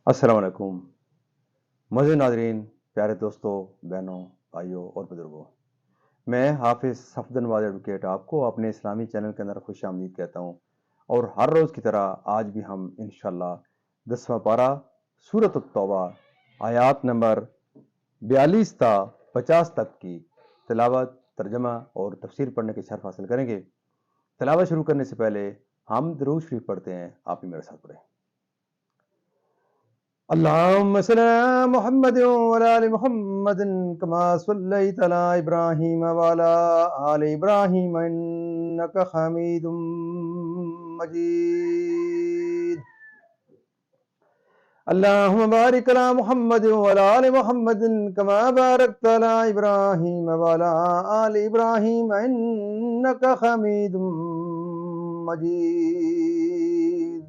السلام علیکم مزید ناظرین، پیارے دوستوں، بہنوں، بھائیوں اور بزرگوں، میں حافظ صفد نواز ایڈوکیٹ آپ کو اپنے اسلامی چینل کے اندر خوش آمدید کہتا ہوں، اور ہر روز کی طرح آج بھی ہم انشاءاللہ 10واں پارہ سورۃ التوبہ آیات نمبر 42 تا 50 تک کی تلاوت، ترجمہ اور تفسیر پڑھنے کے شرف حاصل کریں گے۔ تلاوت شروع کرنے سے پہلے ہم درود شریف پڑھتے ہیں، آپ بھی میرے ساتھ پڑھیں۔ اللهم صل على محمد وعلى آل محمد كما صليت على إبراهيم وعلى آل إبراهيم إنك حميد مجيد. اللهم بارك على محمد وعلى آل محمد كما باركت على إبراهيم وعلى آل إبراهيم إنك حميد مجيد.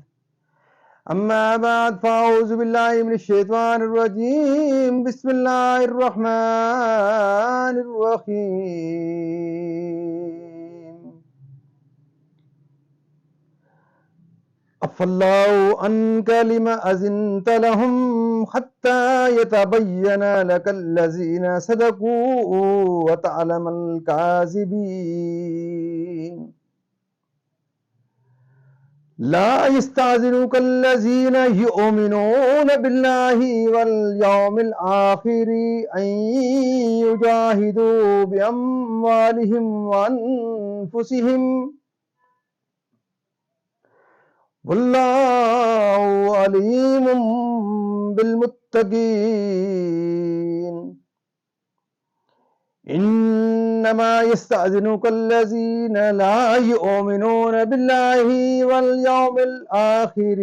أما بعد فأعوذ بالله من الشيطان الرجيم. بسم الله الرحمن الرحيم. عفى عنك لما أذنت لهم حتى يتبين لك الذين صدقوا وتعلم الكاذبين. لا يستأذنك الذين يؤمنون بالله واليوم الآخر أن يجاهدوا بأموالهم وأنفسهم والله عليم بالمتقين. إنما يستأذنك الذين لا يؤمنون بالله واليوم الآخر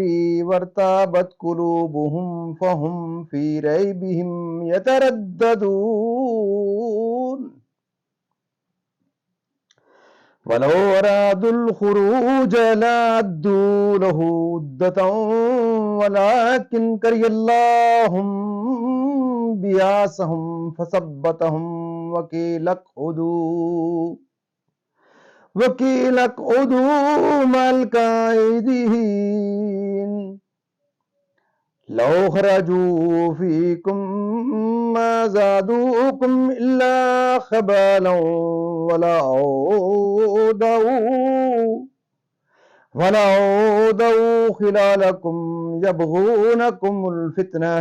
وارتابت قلوبهم فهم في ريبهم يترددون. ولو أرادوا الخروج لأعدوا له عدة ولكن كره الله بعاثهم فثبتهم وقيل اقعدوا مع القاعدين. لو خرجوا فيكم ما زادوكم إلا خبالا ولعودوا خلالكم يبغونكم الفتنة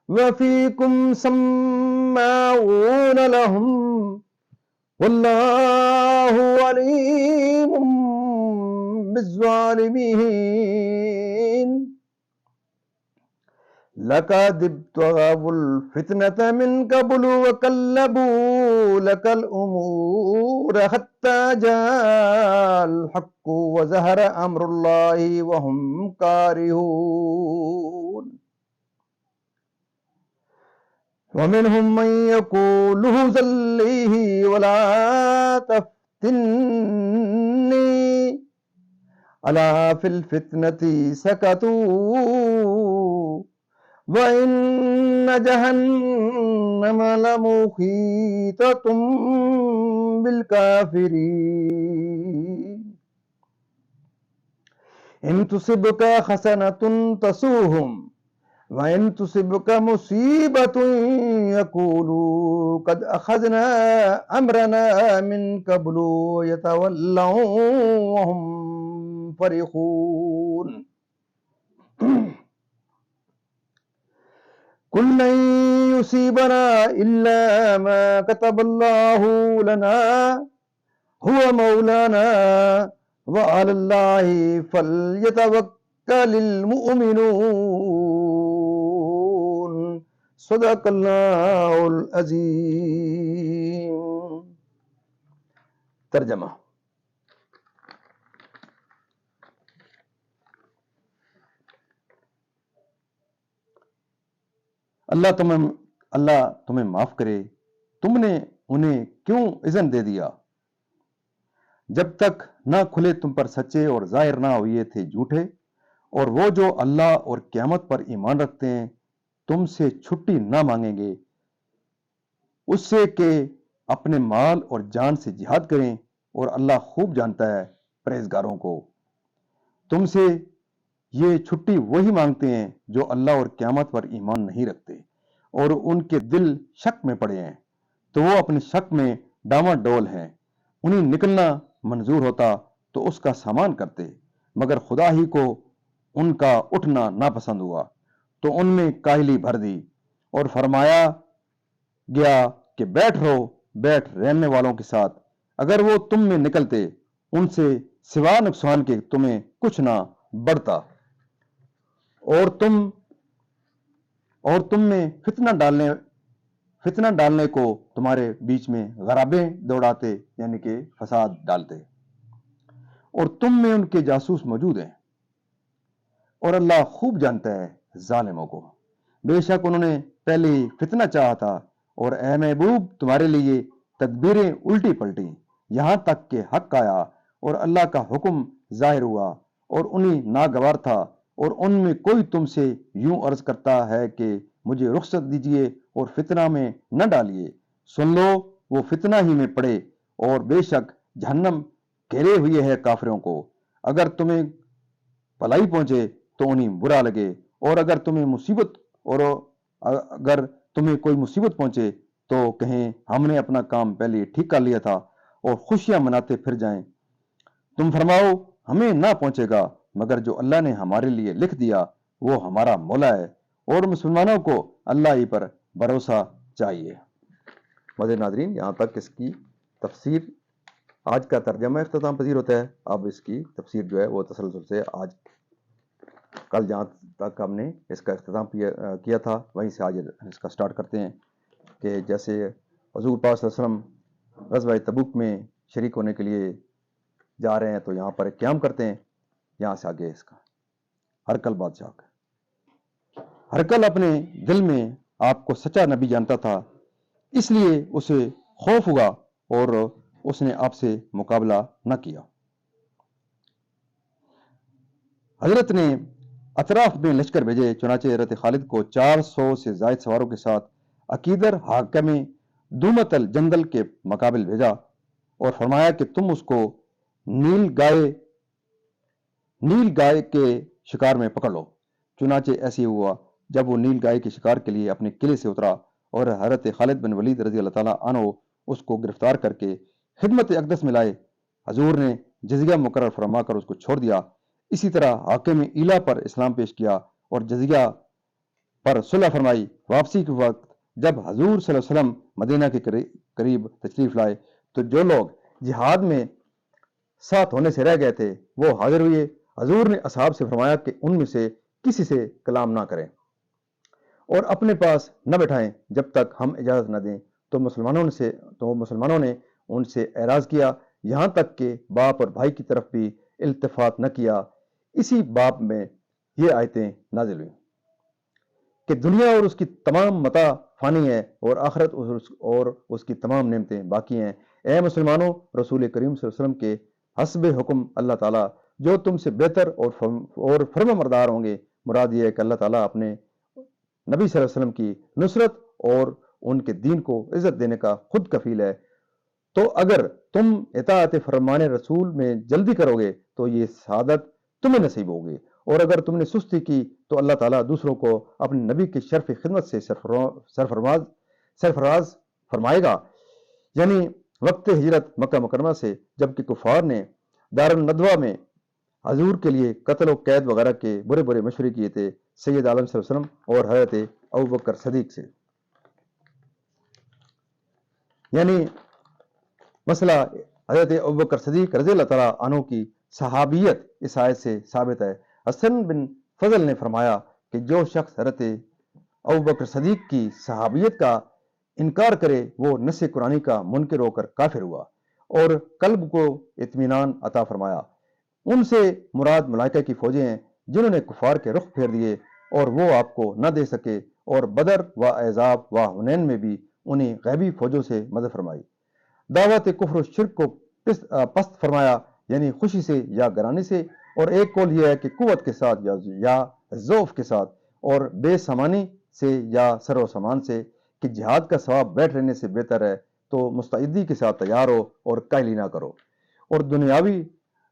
وفيكم سماعون لهم والله عليم بالظالمين. لقد ابتغوا الفتنة من قبل وقلبوا لك الأمور حتى جاء الحق وظهر أمر الله وهم كارهون. ومنهم من يقول ذليه ولا تفتني ألا في الفتنة سكتوا وإن جهنم لمحيطة بالكافرين. إن تصبك حسنة تسوهم وإن تصبك مصيبة يقولوا قد أخذنا أمرنا من قبل يتولوا وهم فرحون. قل لن يصيبنا إلا ما كتب الله لنا هو مولانا وعلى الله فليتوكل المؤمنون. صدق اللہ العظیم. ترجمہ. اللہ تمہیں معاف کرے، تم نے انہیں کیوں اذن دے دیا جب تک نہ کھلے تم پر سچے اور ظاہر نہ ہوئے تھے جھوٹے، اور وہ جو اللہ اور قیامت پر ایمان رکھتے ہیں تم سے چھٹی نہ مانگیں گے اس سے کہ اپنے مال اور جان سے جہاد کریں، اور اللہ خوب جانتا ہے پرہیزگاروں کو. تم سے یہ چھٹی وہی مانگتے ہیں جو اللہ اور قیامت پر ایمان نہیں رکھتے اور ان کے دل شک میں پڑے ہیں، تو وہ اپنے شک میں ڈاما ڈول ہیں۔ انہیں نکلنا منظور ہوتا تو اس کا سامان کرتے، مگر خدا ہی کو ان کا اٹھنا ناپسند ہوا تو ان میں کاہلی بھر دی، اور فرمایا گیا کہ بیٹھ رہو، بیٹھ رہنے والوں کے ساتھ، اگر وہ تم میں نکلتے ان سے سوا نقصان کے تمہیں کچھ نہ بڑھتا، اور تم میں فتنہ ڈالنے کو تمہارے بیچ میں غرابیں دوڑاتے، یعنی کہ فساد ڈالتے، اور تم میں ان کے جاسوس موجود ہیں، اور اللہ خوب جانتا ہے ظالموں کو۔ بے شک انہوں نے پہلے ہی فتنہ چاہا تھا، اور اے محبوب تمہارے لیے تدبیریں الٹی پلٹی، یہاں تک کہ حق آیا اور اللہ کا حکم ظاہر ہوا، اور انہیں ناگوار تھا، اور ان میں کوئی تم سے یوں عرض کرتا ہے کہ مجھے رخصت دیجیے اور فتنہ میں نہ ڈالیے، سن لو وہ فتنہ ہی میں پڑے، اور بے شک جہنم گھیرے ہوئے ہے کافروں کو۔ اگر تمہیں بھلائی پہنچے تو انہیں برا لگے، اور اگر تمہیں کوئی مصیبت پہنچے تو کہیں ہم نے اپنا کام پہلے ٹھیک کر لیا تھا، اور خوشیاں مناتے پھر جائیں۔ تم فرماؤ ہمیں نہ پہنچے گا، مگر جو اللہ نے ہمارے لیے لکھ دیا وہ ہمارا مولا ہے، اور مسلمانوں کو اللہ ہی پر بھروسہ چاہیے۔ مزید ناظرین، یہاں تک اس کی تفسیر، آج کا ترجمہ اختتام پذیر ہوتا ہے۔ اب اس کی تفسیر جو ہے وہ تسلسل سے آج کل جہاں تک ہم نے اس کا اختتام کیا تھا وہیں سے آج اس کا سٹارٹ کرتے ہیں، کہ جیسے حضور پاک صلی اللہ علیہ وسلم غزوہ تبوک میں شریک ہونے کے لیے جا رہے ہیں تو یہاں پر قیام کرتے ہیں۔ یہاں سے آگے اس کا ہرقل بادشاہ کا، ہرقل اپنے دل میں آپ کو سچا نبی جانتا تھا، اس لیے اسے خوف ہوا اور اس نے آپ سے مقابلہ نہ کیا۔ حضرت نے اطراف میں لشکر بھیجے، چنانچہ حضرت خالد کو 400 سے زائد سواروں کے ساتھ عقیدر حاکم دومت الجندل کے مقابل بھیجا، اور فرمایا کہ تم اس کو نیل گائے کے شکار میں پکڑ لو۔ چنانچہ ایسے ہوا، جب وہ نیل گائے کے شکار کے لیے اپنے قلعے سے اترا، اور حضرت خالد بن ولید رضی اللہ تعالیٰ عنہ اس کو گرفتار کر کے خدمت اقدس میں لائے، حضور نے جزیہ مقرر فرما کر اس کو چھوڑ دیا۔ اسی طرح حاکم ایلا پر اسلام پیش کیا اور جزیہ پر صلح فرمائی۔ واپسی کے وقت جب حضور صلی اللہ علیہ وسلم مدینہ کے قریب تشریف لائے تو جو لوگ جہاد میں ساتھ ہونے سے رہ گئے تھے وہ حاضر ہوئے۔ حضور نے اصحاب سے فرمایا کہ ان میں سے کسی سے کلام نہ کریں اور اپنے پاس نہ بٹھائیں جب تک ہم اجازت نہ دیں، تو مسلمانوں نے ان سے اعراض کیا، یہاں تک کہ باپ اور بھائی کی طرف بھی التفات نہ کیا۔ اسی باب میں یہ آیتیں نازل ہوئیں کہ دنیا اور اس کی تمام متاع فانی ہے، اور آخرت اور اس کی تمام نعمتیں باقی ہیں۔ اے مسلمانوں، رسول کریم صلی اللہ علیہ وسلم کے حسب حکم اللہ تعالیٰ جو تم سے بہتر اور فرما مردار ہوں گے، مراد یہ ہے کہ اللہ تعالیٰ اپنے نبی صلی اللہ علیہ وسلم کی نصرت اور ان کے دین کو عزت دینے کا خود کفیل ہے۔ تو اگر تم اطاعت فرمان رسول میں جلدی کرو گے تو یہ سعادت تمہیں نصیب ہوگی، اور اگر تم نے سستی کی تو اللہ تعالیٰ دوسروں کو اپنے نبی کی شرف خدمت سے سرفراز فرمائے گا۔ یعنی وقت ہجرت مکہ مکرمہ سے جبکہ کفار نے دارالندوہ میں حضور کے لیے قتل و قید وغیرہ کے برے برے مشورے کیے تھے سید عالم صلی اللہ علیہ وسلم اور حضرت ابوبکر صدیق سے۔ یعنی مسئلہ حضرت ابوبکر صدیق رضی اللہ تعالیٰ عنہ کی صحابیت اس آیت سے ثابت ہے۔ حسن بن فضل نے فرمایا کہ جو شخص حضرت ابوبکر صدیق کی صحابیت کا انکار کرے وہ نص قرآنی کا منکر ہو کر کافر ہوا، اور قلب کو اطمینان عطا فرمایا۔ ان سے مراد ملائکہ کی فوجیں ہیں جنہوں نے کفار کے رخ پھیر دیے اور وہ آپ کو نہ دے سکے، اور بدر و احزاب و حنین میں بھی انہیں غیبی فوجوں سے مدد فرمائی۔ دعوت کفر و شرک کو پست فرمایا، یعنی خوشی سے یا گرانے سے، اور ایک قول یہ ہے کہ قوت کے ساتھ یا ضعف کے ساتھ، اور بے سامانی سے یا سر و سامان سے، کہ جہاد کا ثواب بیٹھ رہنے سے بہتر ہے، تو مستعدی کے ساتھ تیار ہو اور کاہلی نہ کرو، اور